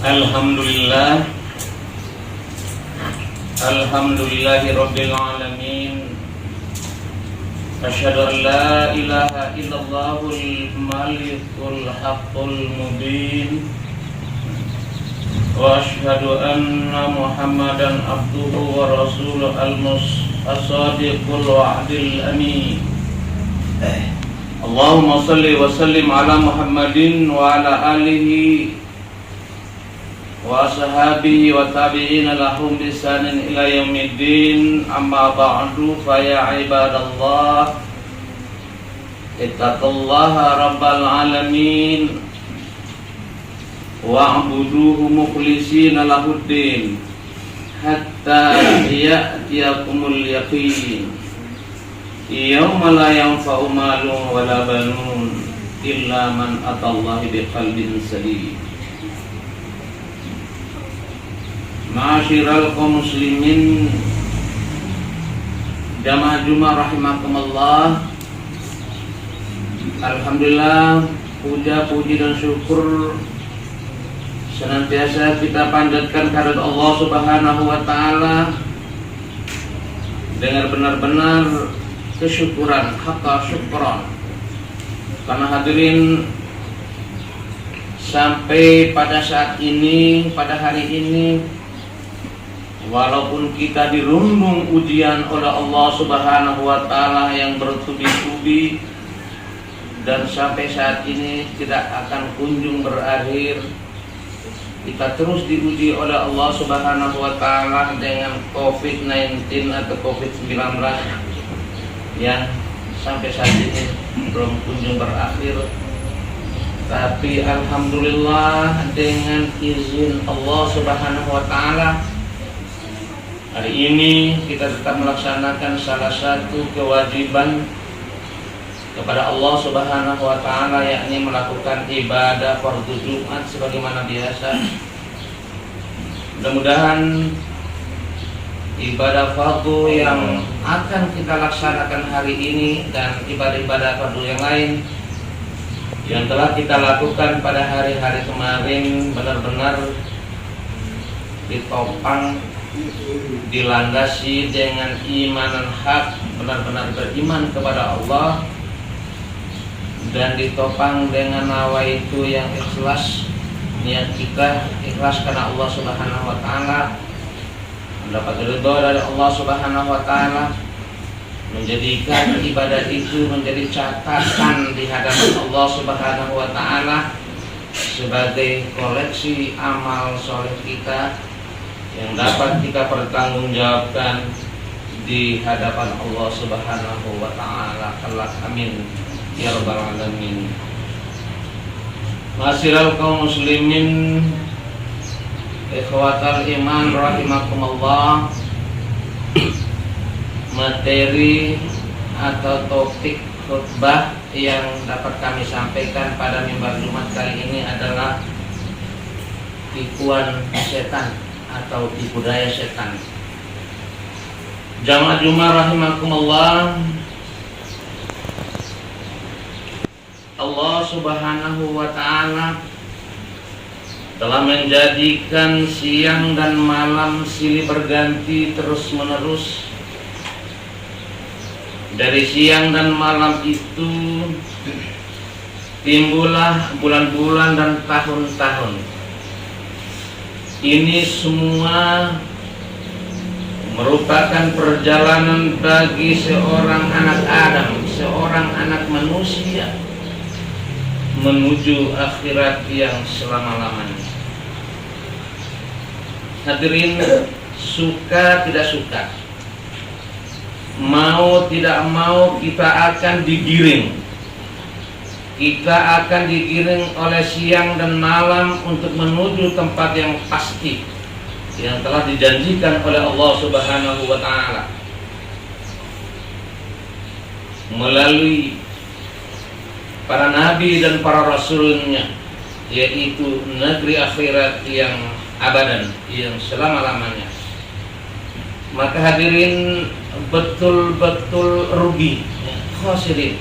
Alhamdulillah, Alhamdulillahirabbil alamin. Asyhadu an la ilaha illallahul malikul haqqul mubin. Wa asyhadu anna Muhammadan abduhu wa rasuluhu as-sadiqul wa'dil amin. Allahumma salli wa sallim ala Muhammadin wa ala alihi wa ashabihi wa tabi'ina lahum bi ihsanin ila yaumiddin. Amma ba'du, fa ya ibadallah, ittaqullaha rabbal alamin wa'buduhu mukhlishina lahuddin hatta ya'tiyakumul yaqin. Yauma la yanfa'u malun wala banun illa man atallaha biqalbin salim. Ma'asyiral kaum muslimin, jamaah Jumat rahimakumullah. Alhamdulillah, puja-puji dan syukur senantiasa kita panjatkan kehadirat Allah Subhanahu wa taala dengan benar-benar kesyukuran, haqqa syukran. Karena hadirin, sampai pada saat ini, pada hari ini, walaupun kita dirundung ujian oleh Allah Subhanahu wa taala yang bertubi-tubi dan sampai saat ini tidak akan kunjung berakhir, kita terus diuji oleh Allah Subhanahu wa taala dengan COVID-19 atau COVID-19 yang sampai saat ini belum kunjung berakhir. Tapi alhamdulillah, dengan izin Allah Subhanahu wa taala, hari ini kita tetap melaksanakan salah satu kewajiban kepada Allah Subhanahu wa taala, yakni melakukan ibadah fardhu Jumat sebagaimana biasa. Mudah-mudahan ibadah fardhu yang akan kita laksanakan hari ini dan ibadah-ibadah fardhu yang lain yang telah kita lakukan pada hari-hari kemarin benar-benar ditopang, dilandasi dengan imanan hak, benar-benar beriman kepada Allah, dan ditopang dengan nawaitu yang ikhlas, niat kita ikhlas karena Allah Subhanahu wa taala, mendapat ridha dari Allah Subhanahu wa taala, menjadikan ibadah itu menjadi catatan di hadapan Allah Subhanahu wa taala sebagai koleksi amal soleh kita yang dapat kita pertanggungjawabkan di hadapan Allah Subhanahu wa taala kelak. Amin ya rabbal alamin. Ma'asyiral kaum muslimin, ikhwatal iman rahimakumullah. Materi atau topik khutbah yang dapat kami sampaikan pada mimbar Jumat kali ini adalah tipuan setan atau tipu daya setan. Jamaah Jumat rahimakumullah, Allah Subhanahu wa taala telah menjadikan siang dan malam silih berganti terus menerus. Dari siang dan malam itu timbullah bulan-bulan dan tahun-tahun. Ini semua merupakan perjalanan bagi seorang anak Adam, seorang anak manusia menuju akhirat yang selama-lamanya. Hadirin, suka tidak suka, mau tidak mau, kita akan digiring. Kita akan digiring oleh siang dan malam untuk menuju tempat yang pasti yang telah dijanjikan oleh Allah Subhanahu wa taala melalui para nabi dan para rasulnya, yaitu negeri akhirat yang abadan, yang selama-lamanya. Maka hadirin, betul-betul rugi, khosirin,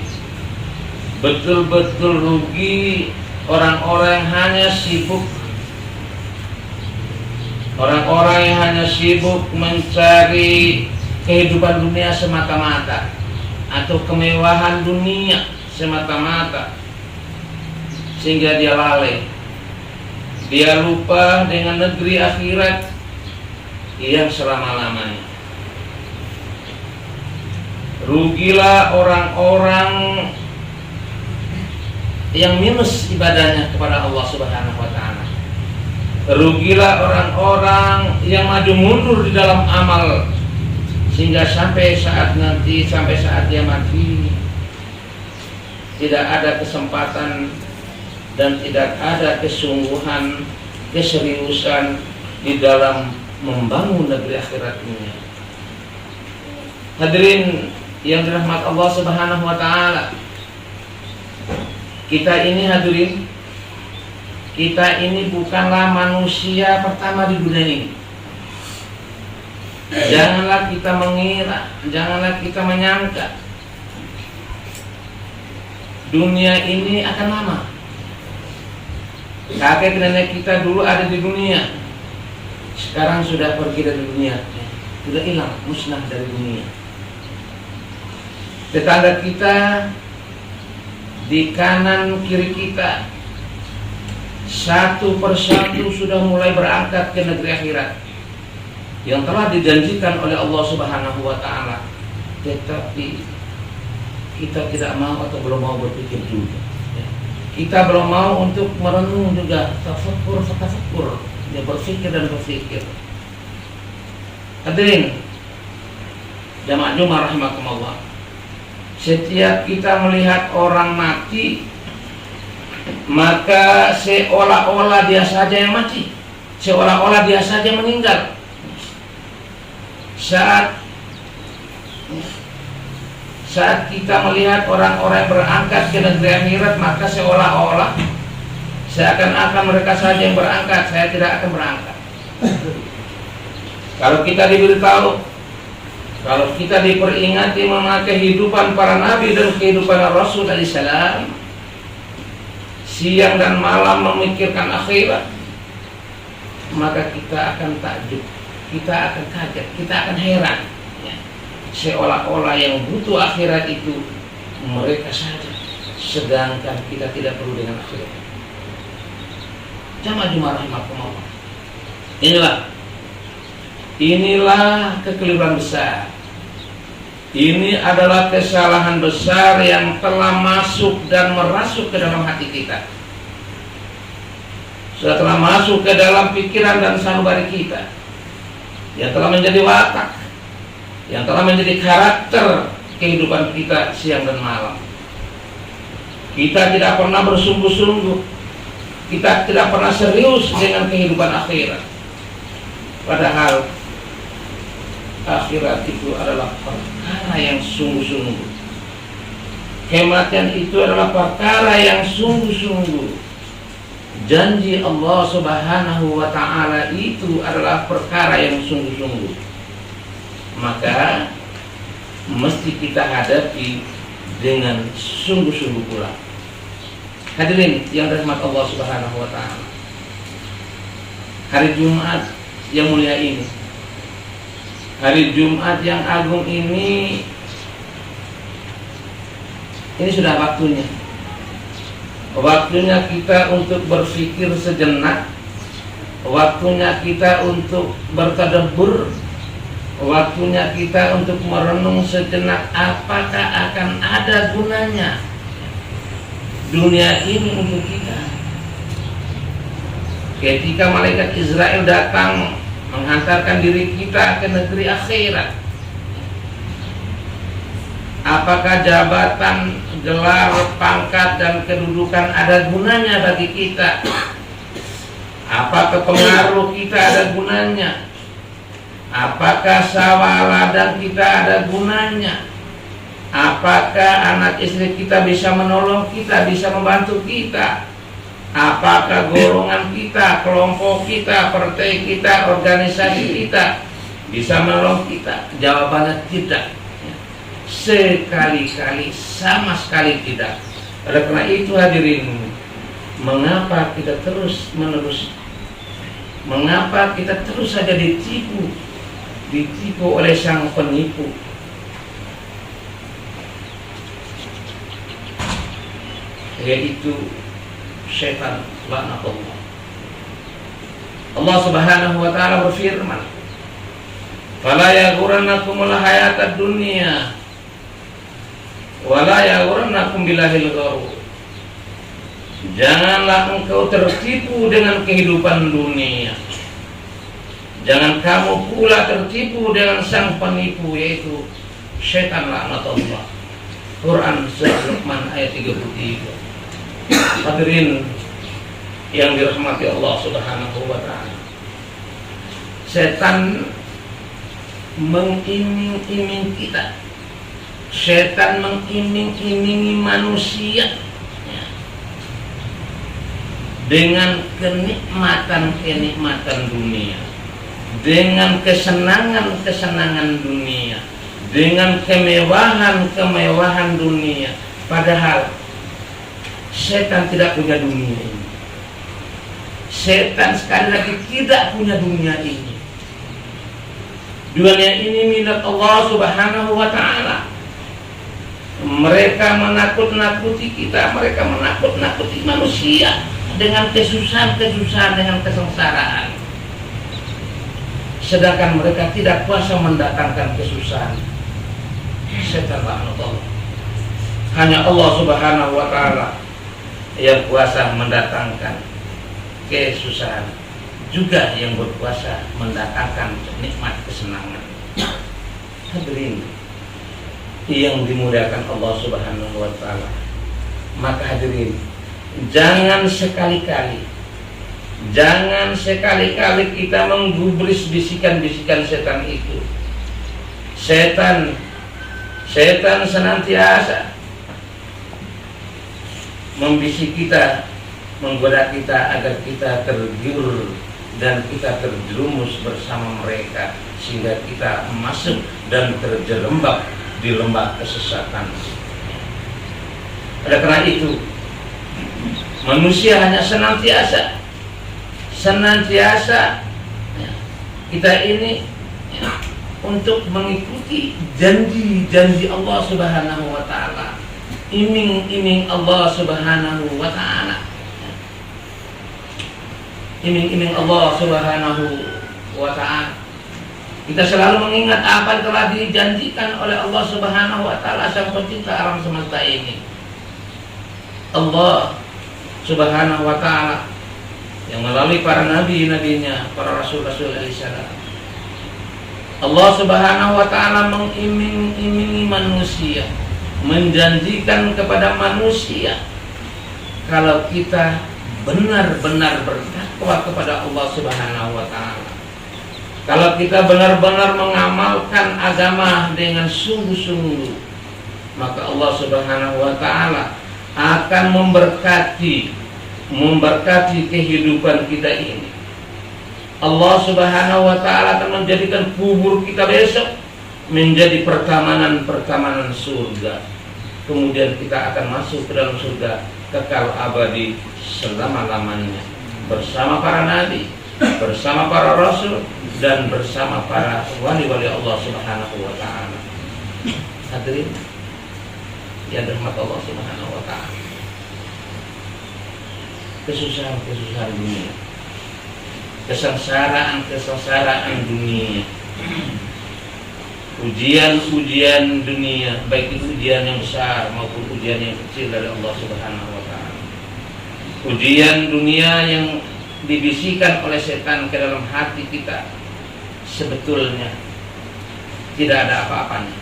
betul-betul rugi orang-orang yang hanya sibuk Orang-orang yang hanya sibuk mencari kehidupan dunia semata-mata atau kemewahan dunia semata-mata, sehingga dia lalai. Dia lupa dengan negeri akhirat yang selama-lamanya. Rugilah orang-orang yang minus ibadahnya kepada Allah Subhanahu wa taala. Rugilah orang-orang yang maju mundur di dalam amal, sehingga sampai saat dia mati, tidak ada kesempatan dan tidak ada kesungguhan, keseriusan di dalam membangun negeri akhirat ini. Hadirin yang dirahmati Allah Subhanahu wa taala, kita ini bukanlah manusia pertama di dunia ini. Janganlah kita mengira, janganlah kita menyangka dunia ini akan lama. Kakek nenek kita dulu ada di dunia, sekarang sudah pergi dari dunia, sudah hilang, musnah dari dunia. Tetangga kita di kanan kiri kita, satu persatu sudah mulai berangkat ke negeri akhirat yang telah dijanjikan oleh Allah Subhanahu wa taala. Tetapi kita tidak mau atau belum mau berpikir juga. Kita belum mau untuk merenung juga, tafakkur, ya, berpikir dan berpikir. Hadirin jamaah Jumat rahimakumullah, setiap kita melihat orang mati, maka seolah-olah dia saja yang mati, seolah-olah dia saja meninggal. Saat kita melihat orang-orang berangkat ke negeri akhirat, maka seolah-olah seakan-akan mereka saja yang berangkat, saya tidak akan berangkat. Kalau kita diberitahu, kalau kita diperingati memakai kehidupan para nabi dan kehidupan Rasul alaihissalam, siang dan malam memikirkan akhirat, maka kita akan takjub, kita akan kaget, kita akan heran. Seolah-olah yang butuh akhirat itu mereka saja, sedangkan kita tidak perlu dengan akhirat. Jamaah Jumat rahimakumullah, inilah kekeliruan besar. Ini adalah kesalahan besar yang telah masuk dan merasuk ke dalam hati kita, sudah telah masuk ke dalam pikiran dan sanubari kita, yang telah menjadi watak, yang telah menjadi karakter kehidupan kita siang dan malam. Kita tidak pernah bersungguh-sungguh, kita tidak pernah serius dengan kehidupan akhirat. Padahal akhirat itu adalah perkara yang sungguh-sungguh. Kematian itu adalah perkara yang sungguh-sungguh. Janji Allah Subhanahu wa ta'ala itu adalah perkara yang sungguh-sungguh. Maka mesti kita hadapi dengan sungguh-sungguh pula. Hadirin yang dirahmati Allah Subhanahu wa ta'ala, hari Jumat yang mulia ini, hari Jumat yang agung ini sudah waktunya. Waktunya kita untuk berpikir sejenak, waktunya kita untuk bertadabbur, waktunya kita untuk merenung sejenak, apakah akan ada gunanya dunia ini untuk kita. Ketika malaikat Israel datang menghantarkan diri kita ke negeri akhirat, apakah jabatan, gelar, pangkat, dan kedudukan ada gunanya bagi kita? Apakah pengaruh kita ada gunanya? Apakah sawah ladang kita ada gunanya? Apakah anak istri kita bisa menolong kita, bisa membantu kita? Apakah golongan kita, kelompok kita, partai kita, organisasi kita bisa menolong kita? Jawabannya tidak. Sekali-kali, sama sekali tidak. Oleh karena itu hadirin, mengapa kita terus menerus Mengapa kita terus saja ditipu oleh sang penipu? Yaitu syaitan laknatullah. Allah Subhanahu wa taala berfirman, "Fala yaghurrannakumul hayatad dunya wa la yaghurrannakum billahil gharur." Janganlah engkau tertipu dengan kehidupan dunia. Jangan kamu pula tertipu dengan sang penipu, yaitu syaitan laknatullah. Quran Surah Luqman ayat 33. Hadirin yang dirahmati Allah Subhanahu wa taala. Setan mengiming-iming kita. Setan mengiming-imingi manusia dengan kenikmatan dunia, dengan kesenangan dunia, dengan kemewahan dunia. Padahal setan tidak punya dunia ini. Setan sekali lagi tidak punya dunia ini. Dunia ini milik Allah Subhanahu wa taala. Mereka menakut-nakuti kita, mereka menakut-nakuti manusia dengan kesusahan, dengan kesengsaraan. Sedangkan mereka tidak kuasa mendatangkan kesusahan. Setan laknatullah. Hanya Allah Subhanahu wa taala yang kuasa mendatangkan kesusahan, juga yang berkuasa mendatangkan nikmat kesenangan. Hadirin yang dimuliakan Allah Subhanahu wa taala, maka hadirin, jangan sekali-kali kita menggubris bisikan-bisikan setan itu. Setan senantiasa membisik kita, menggoda kita agar kita tergiur dan kita terjerumus bersama mereka, sehingga kita masuk dan terjerembab di lembah kesesatan. Oleh karena itu, manusia hanya senantiasa kita ini untuk mengikuti janji Allah Subhanahu wa taala, iming-iming Allah Subhanahu wa taala, iming-iming Allah Subhanahu wa taala. Kita selalu mengingat apa yang telah dijanjikan oleh Allah Subhanahu wa taala, sang pencipta alam semesta ini. Allah Subhanahu wa taala yang melalui para nabi-nabinya, para rasul-rasul alaihissalam, Allah Subhanahu wa taala mengiming-imingi manusia, menjanjikan kepada manusia, kalau kita benar-benar bertakwa kepada Allah Subhanahu wa taala, kalau kita benar-benar mengamalkan agama dengan sungguh-sungguh, maka Allah Subhanahu wa taala akan memberkati kehidupan kita ini. Allah Subhanahu wa taala akan menjadikan kubur kita besok menjadi pertamanan surga. Kemudian kita akan masuk ke dalam surga kekal abadi selama-lamanya, bersama para nabi, bersama para rasul, dan bersama para wali-wali Allah Subhanahu wa taala. Hadirin yang dirahmati Allah Subhanahu wa taala, kesusahan dunia, kesengsaraan dunia, ujian dunia, baik itu ujian yang besar maupun ujian yang kecil dari Allah Subhanahu wa taala. Ujian dunia yang dibisikkan oleh setan ke dalam hati kita sebetulnya tidak ada apa-apanya.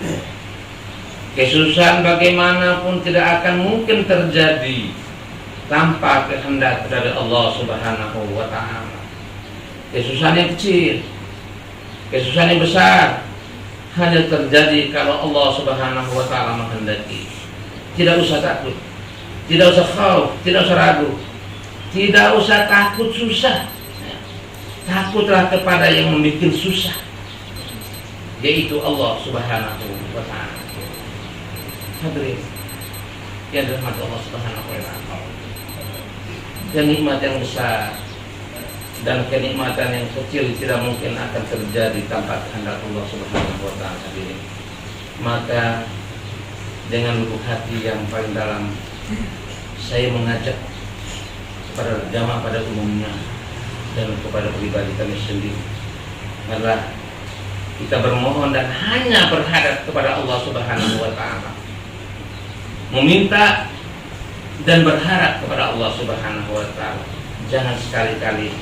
Kesusahan bagaimanapun tidak akan mungkin terjadi tanpa kehendak dari Allah Subhanahu wa taala. Kesusahan yang kecil, kesusahan yang besar hanya terjadi kalau Allah Subhanahu wa taala menghendaki. Tidak usah takut, tidak usah khauf, tidak usah ragu, tidak usah takut susah. Takutlah kepada yang membuat susah, yaitu Allah Subhanahu wa taala. Hadirin yang dirahmati Allah Subhanahu wa taala, dan nikmat yang besar dan kenikmatan yang kecil tidak mungkin akan terjadi tanpa kehendak Allah Subhanahu wa taala ini. Maka dengan lubuk hati yang paling dalam saya mengajak kepada jamaah pada umumnya dan kepada pribadi kami sendiri, adalah kita bermohon dan hanya berharap kepada Allah Subhanahu wa taala, meminta dan berharap kepada Allah Subhanahu wa taala. Jangan sekali-kali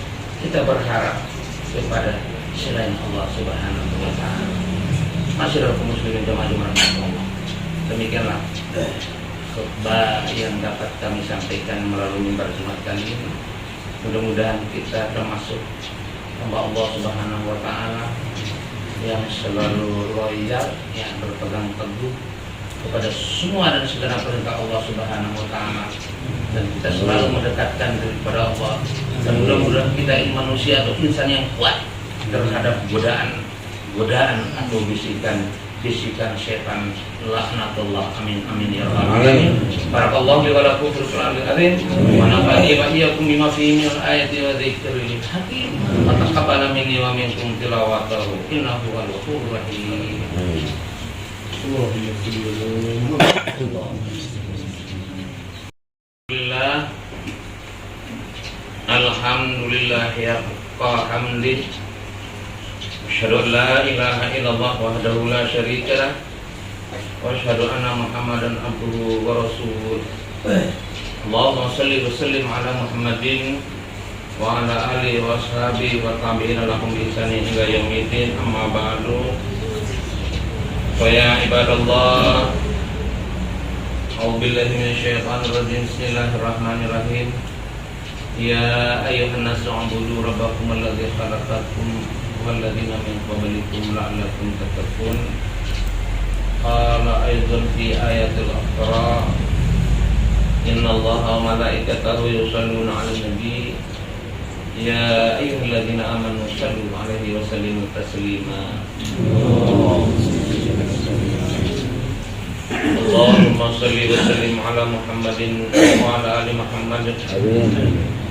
kita berharap kepada selain Allah Subhanahu wa taala. Masyarakat muslimin jamaah Allah. Demikianlah khutbah yang dapat kami sampaikan melalui mimbar Jumat kali ini. Mudah-mudahan kita termasuk hamba Allah Subhanahu wa taala yang selalu loyal, yang berpegang teguh kepada semua dan segala perintah Allah Subhanahu wa taala, dan kita selalu mendekatkan diri kepada Allah. Dan mudah-mudahan kita ini manusia atau insan yang kuat terhadap godaan atau bisikan setan, laknatullah. Amin amin ya rabbal alamin. Barakallahu li wa lakum fil Qur'anil azim wa nafa'ani wa iyyakum bima fihi min ayati wa dzikril hakim. Wa taqabbal minni wa minkum tilawatahu innahu huwal ghafurur rahim. Alhamdulillah ya hamdi. Asyhadu an la ilaha illallah wahdahu la syarika lah wa asyhadu anna Muhammadan abduhu wa rasuluh. Allahumma shalli wa sallim ala Muhammadin wa ala alihi wa ashabihi wa tabi'ina lahum bi ihsanin ila yaumiddin. Amma ba'du. Fa ya ibadallah, a'udzu billahi minasyaitonir rajim. Bismillahirrahmanirrahim. Ya ayyuhan nasu ubudu rabbakum alladzi khalaqakum walladzina min qablikum la'allakum tattaqun. Qala aidan fi ayatil ukhra, innallaha wa malaikatahu yusholluna 'alan nabi ya ayyuhalladzina amanu shallu 'alaihi wa sallimu taslima. Allahumma shalli wa sallim 'ala Muhammadin wa 'ala ali Muhammad.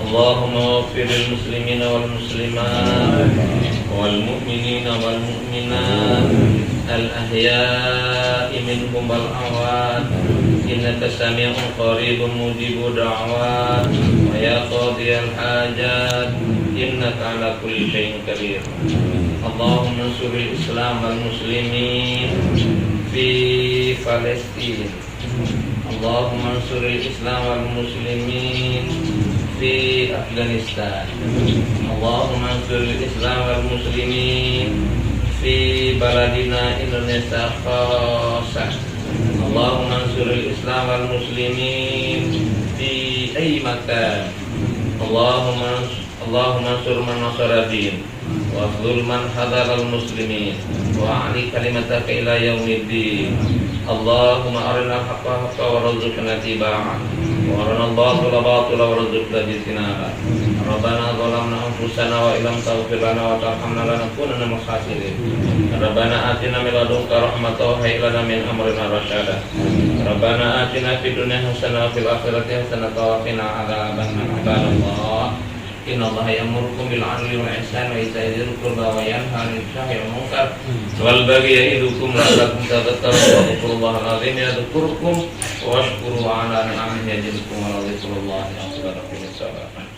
Allahumma ighfir lil muslimina wal muslimat wal mu'minina wal mu'minat al ahya'i minhum wal amwat innaka sami'un qaribun mujibud da'wat wa ya qadiyal hajat innaka ala kulli syai'in qadir. Allahumma ansuril islam wal muslimin fi Palestina. Allahumma ansuril islam wal muslimin fi Afghanistan. Allahumma ansuril islam wal muslimin fi baladina Indonesia khassa. Allahumma ansuril islam wal muslimin fi ayyi makan. Allahumma ansur man nasara din wa khzul man hadaral muslimin wa ali kalimataka ila yaumiddin. Allahumma arina al-haqqa haqqa warzuqna ittiba'ah wa arina al-batila batila warzuqna ijtinabah. Rabbana zalamna anfusana wa illam taghfir lana wa tarhamna lanakunanna minal khasirin. Rabbana atina min ladunka rahmatan wa hayyi lana min amrina rasyada. Rabbana atina fid dunya hasanah wa fil akhirati hasanah wa qina adzabannar. Inna Allah ya'murukum bil 'adli wal ihsani wa ita'i dzil qurba wa yanha 'anil fahsya'i wal munkar wal baghi ya'idukum la'allakum tadhakkarun. Wadhkurullahal 'azim yadhkurkum washkuru 'ala ni'amihi yazidkum wa la dzikrullahi akbar.